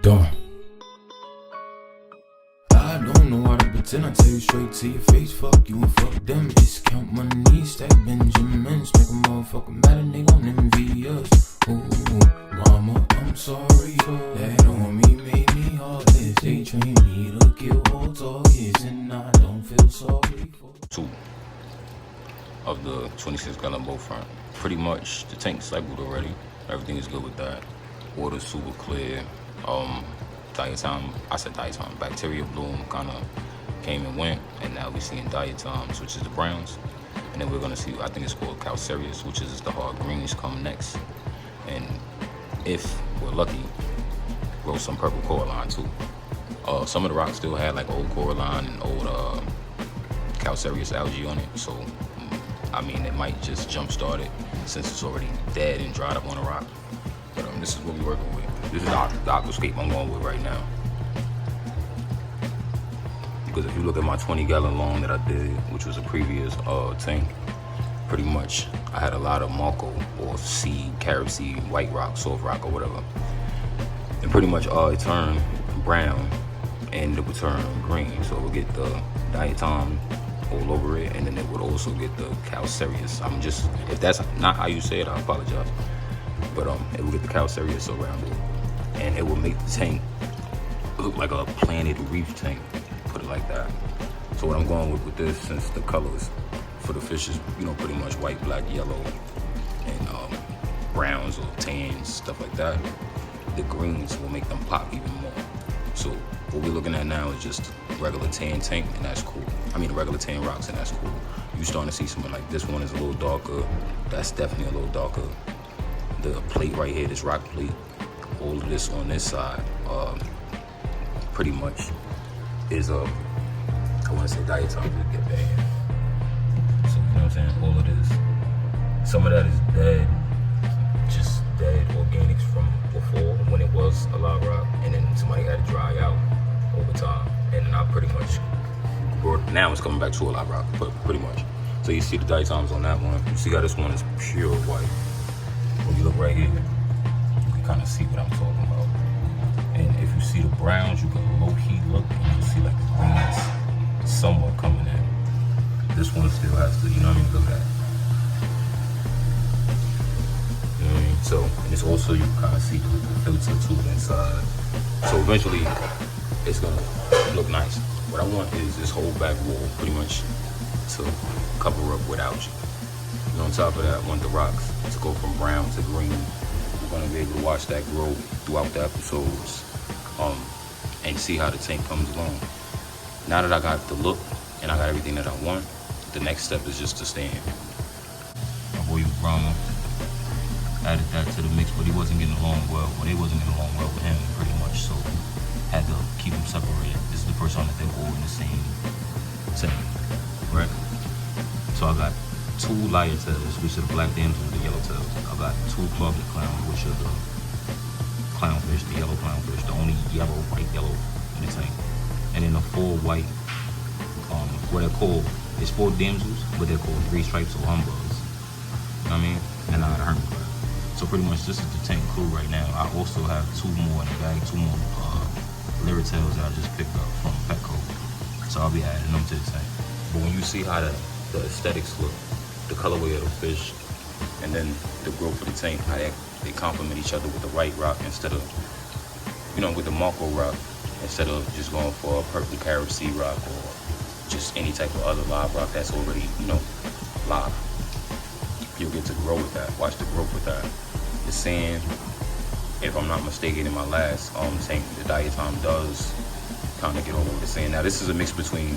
Done. I don't know how to pretend, I tell you straight to your face. Fuck you and fuck them. Just count money, stack Benjamins. Make a motherfucker mad and they gon' envy us. Ooh, mama, I'm sorry. That on me made me heartless. They trained me to kill all targets, and I don't feel sorry for 2 of the 26 gallon boat front. Pretty much the tank cycled already. Everything is good with that. Water's super clear. Diatom, bacteria bloom kind of came and went, and now we're seeing diatoms, which is the browns, and then we're gonna see, I think it's called calcareous, which is the hard greens, come next, and if we're lucky, grow some purple coralline too. Some of the rocks still had like old coralline and old calcareous algae on it, so I mean it might just jump start it since it's already dead and dried up on the rock. But this is what we're working with. This is the Aqua-Scape I'm going with right now. Because if you look at my 20 gallon loan that I did, which was a previous tank, pretty much I had a lot of Marco or seed, carrot seed, white rock, soft rock or whatever. And pretty much it turned brown and it would turn green. So it would get the diatom all over it, and then it would also get the calcareous. If that's not how you say it, I apologize. But it will get the calcareous around it, and it will make the tank look like a planted reef tank, put it like that. So what I'm going with this, since the colors for the fish is, pretty much white, black, yellow, and browns or tans, stuff like that, the greens will make them pop even more. So what we're looking at now is just regular tan tank, and that's cool. I mean regular tan rocks, and that's cool. You're starting to see something like this one is a little darker. That's definitely a little darker. The plate right here, this rock plate, all of this on this side, pretty much is I want to say diatom to get bad. So you know what I'm saying? All of this, some of that is dead, just dead organics from before when it was a live rock, and then somebody had to dry out over time, and then I pretty much now it's coming back to a live rock, but pretty much. So you see the diatoms on that one. You see how this one is pure white. When you look right here, you can kind of see what I'm talking about. And if you see the browns, you can low-key look and you'll see like the greens somewhat coming in. This one still has to, you know what I mean? Look at that. You know what I mean? So, and it's also, you can kind of see the filter too inside. So eventually, it's gonna look nice. What I want is this whole back wall pretty much to cover up with algae. And on top of that, I want the rocks to go from brown to green. We're gonna be able to watch that grow throughout the episodes, and see how the tank comes along. Now that I got the look and I got everything that I want, the next step is just to stand. My boy Brahma added that to the mix, but he wasn't getting along well. Well, they wasn't getting along well with him pretty much, so had to keep them separated. This is the first time that they're all in the same tank, right? So I got 2 liar tails, which are the black damsels and the yellow tails. I got 2 clogged clowns, which are the clownfish, the yellow clownfish, the only yellow, bright yellow in the tank. And then the 4 white, what they're called, it's 4 damsels, but they're called 3 stripes or humbugs. You know what I mean? And I got a hermit crab. So pretty much this is the tank crew right now. I also have 2 more in the bag, 2 more lyra tails that I just picked up from Petco. So I'll be adding them to the tank. But when you see how the aesthetics look, the colorway of the fish, and then the growth of the tank, how they complement each other with the white rock instead of, with the Marco rock, instead of just going for a purple carrot seed rock or just any type of other live rock that's already, live. You'll get to grow with that, watch the growth with that. The sand, if I'm not mistaken, in my last tank, the diatom does kind of get all over the sand. Now this is a mix between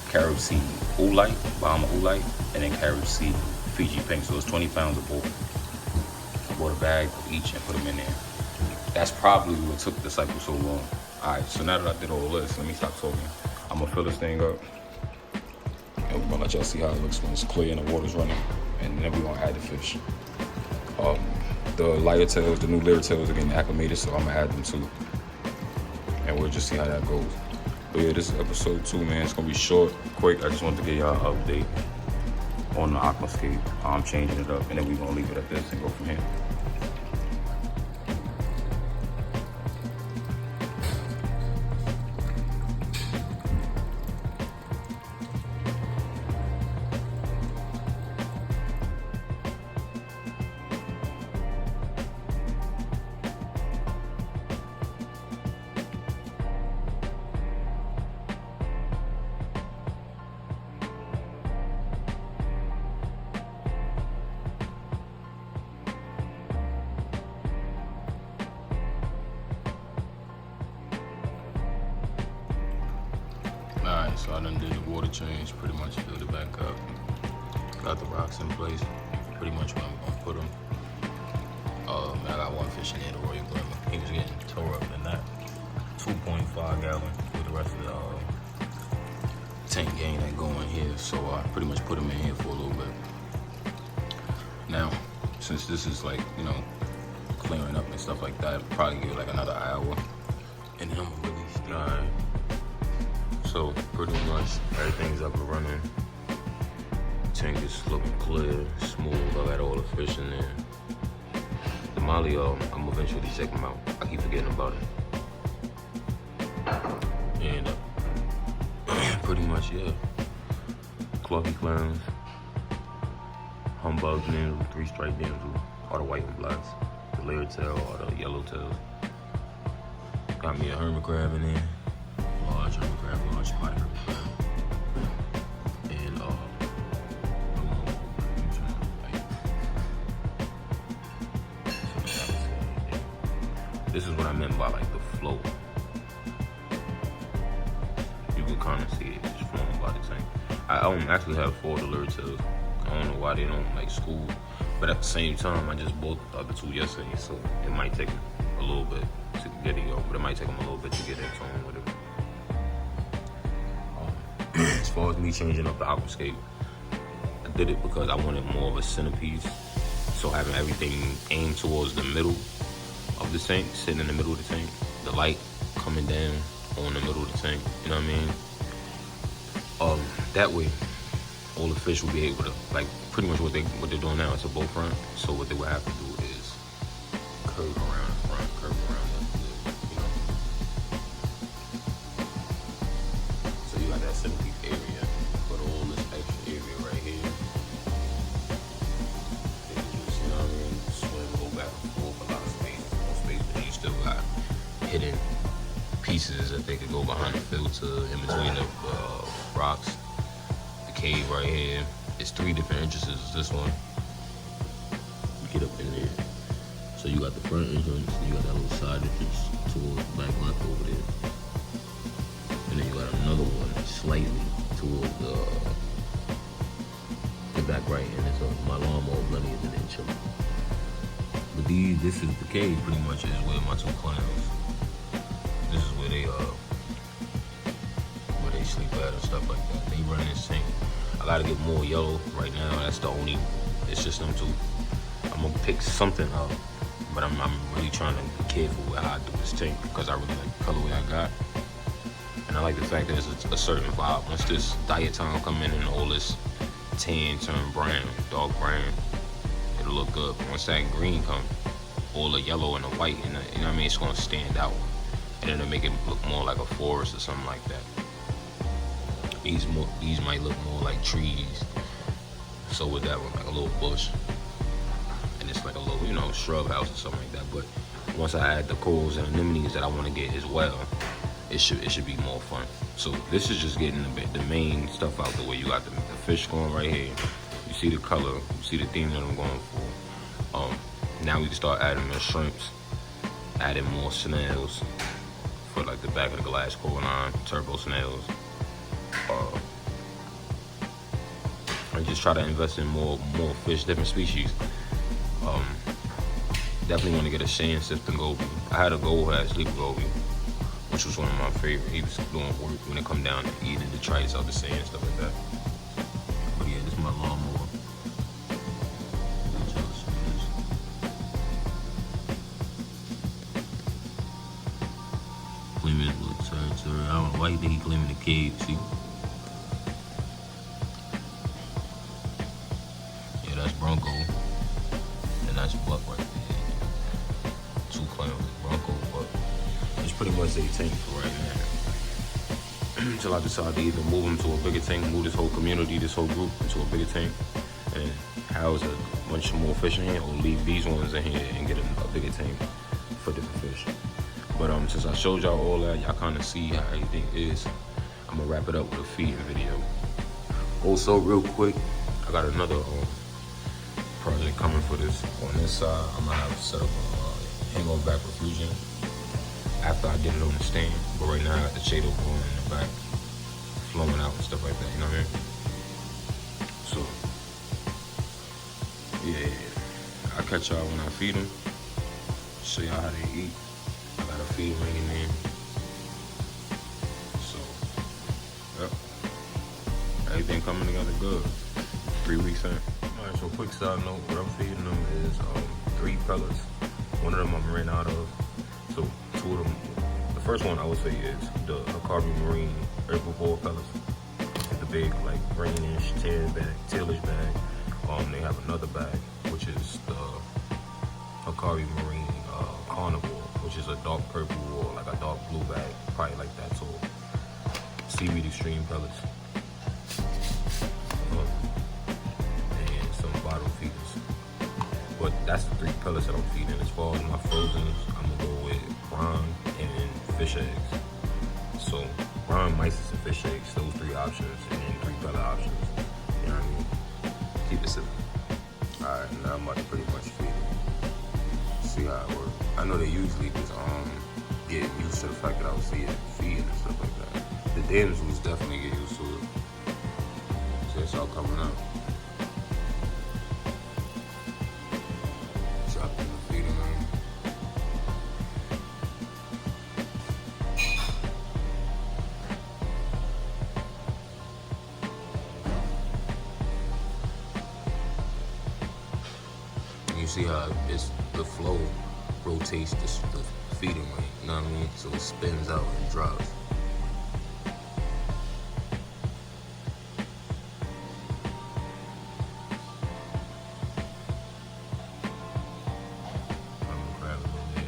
carrot seed oolite, Bahama oolite, and then carrot seed Fiji pink. So it's 20 pounds of both. I bought a bag of each and put them in there. That's probably what took the cycle so long. Alright, so now that I did all this, let me stop talking. I'm gonna fill this thing up, and we're gonna let y'all see how it looks when it's clear and the water's running, and then we're gonna add the fish. The lighter tails, the new lyra tails are getting acclimated, so I'm gonna add them too. And we'll just see how that goes. But yeah, this is episode 2, man. It's gonna be short, quick. I just wanted to give y'all an update on the Aqua-Scape. I'm changing it up, and then we're gonna leave it at this and go from here. So I done did the water change, pretty much filled it back up. Got the rocks in place, pretty much where I'm gonna put them. I got one fish in there, the Royal Glimmer. He was getting tore up in that 2.5 gallon with the rest of the tank gang that go in here. So I pretty much put him in here for a little bit. Now, since this is like, you know, clearing up and stuff like that, probably give it like another hour. And then I'm gonna release the line. So pretty much everything's up and running. Tank is looking clear, smooth. I got all the fish in there. The molly, I'm gonna eventually check them out. I keep forgetting about it. And pretty much, yeah. Clucky clowns, humbug damsel, 3-stripe damsel, all the white and blacks, the layered tail, all the yellow tails. Got me a hermit crab in there, large hermit crab, large spotted hermit crab. And this is what I meant by like the flow. You can kind of see it just flowing by the tank. I actually have 4 delivered tails. I don't know why they don't like school, but at the same time, I just bought the other 2 yesterday, so it might take them a little bit to get it, but it might take them a little bit to get in tone with it. As far as me changing up the Aqua-Scape, I did it because I wanted more of a centerpiece, so having everything aimed towards the middle of the tank, sitting in the middle of the tank, the light coming down on the middle of the tank, you know what I mean? That way, all the fish will be able to, like, pretty much what they're doing now is a bow front. So what they would have to do is curve around the front, curve around the, you know. So you got that centerpiece area, but all this extra area right here, they can just, you know what I mean, swim, go back and forth, a lot of space, more space, but you still got hidden pieces that they could go behind the filter, in between the rocks. Cave right here. It's 3 different entrances. This one, you get up in there. So you got the front entrance, and you got that little side entrance towards the back left over there, and then you got another one slightly towards the back right, and it's my lawnmower bloody is in there chilling. But this is the cave. Pretty much is where my 2 clowns. This is where they sleep at and stuff like that. They run this tank. I gotta get more yellow right now. That's the only, it's just them 2. I'm gonna pick something up, but I'm really trying to be careful with how I do this tank because I really like the colorway I got. And I like the fact that it's a certain vibe. Once this diet time come in and all this tan turn brown, dark brown, it'll look good. But once that green come, all the yellow and the white, and the, you know what I mean, it's gonna stand out. And then it'll make it look more like a forest or something like that. These might look more like trees. So with that one, like a little bush. And it's like a little, you know, shrub house or something like that. But once I add the corals and anemones that I want to get as well, it should be more fun. So this is just getting the main stuff out the way. You got the fish going right here. You see the color, you see the theme that I'm going for. Now we can start adding the shrimps, adding more snails for like the back of the glass coralline, turbo snails. I just try to invest in more fish, different species. Definitely want to get a sand sifting goby. I had a gold-head sleeper goby, which was one of my favorite. He was doing work when it come down to eating the trites out the sand and stuff like that. But yeah, this is my lawnmower. Claiming it looks sorry. I don't know why you think he claiming the cave, see? That's Bronco, and that's Buck right there. 2 clowns with Bronco, but it's pretty much a tank for right now. Until I decide to either move them to a bigger tank, move this whole community, this whole group into a bigger tank, and house a bunch more fish in here, or leave these ones in here and get a bigger tank for different fish. But since I showed y'all all that, y'all kind of see how everything is. I'm gonna wrap it up with a feeding video. Also, real quick, I got another project coming for this. On this side, I'm gonna have set up a hangover back perfusion after I did it on the stand. But right now I got the shade going in the back, flowing out and stuff like that, you know what I mean? So, yeah, I'll catch y'all when I feed them. Show y'all how they eat. I got a feed ringing in. So, yep. Everything coming together good. 3 weeks in. Alright, so quick side note, what I'm feeding them is 3 pellets. One of them I'm ran out of. So 2 of them, the first one I would say is the Aqua-Marine herbivore pellets. The big like greenish tailish bag. They have another bag, which is the Aqua-Marine carnivore, which is a dark purple or like a dark blue bag, probably like that. So seaweed extreme pellets. And some bottle feeders. But that's the 3 pellets that I'm feeding. As far as my frozens, I'm gonna go with brine and fish eggs. So brine, mice, and fish eggs, those 3 options, and then 3 pellet options. You know what I mean? Keep it simple. Alright, now I'm about to pretty much feed it. See how it works. I know they usually just get used to the fact that I would see it feeding and stuff like that. The damsels definitely get used to it. So it's all coming out. You see how the flow rotates the feeding rate, you know what I mean? So it spins out and drops. I'm gonna grab a little bit.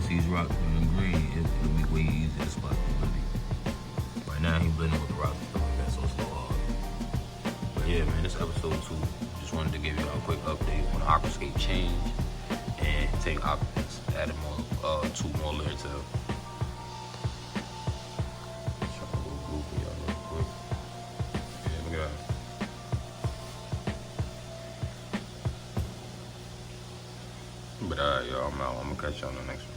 These rocks in green, it'll be way easier to spot the Libby. Right now, he's blending with the rocks and stuff like that, so it's a little hard. But yeah, man, this episode 2. Just wanted to give y'all a quick update on the Aqua-Scape change and tank occupants. Added more, 2 more layers to it. Show a little blue for y'all real quick. Yeah, look at that. But alright, y'all, I'm out. I'm gonna catch y'all on the next one.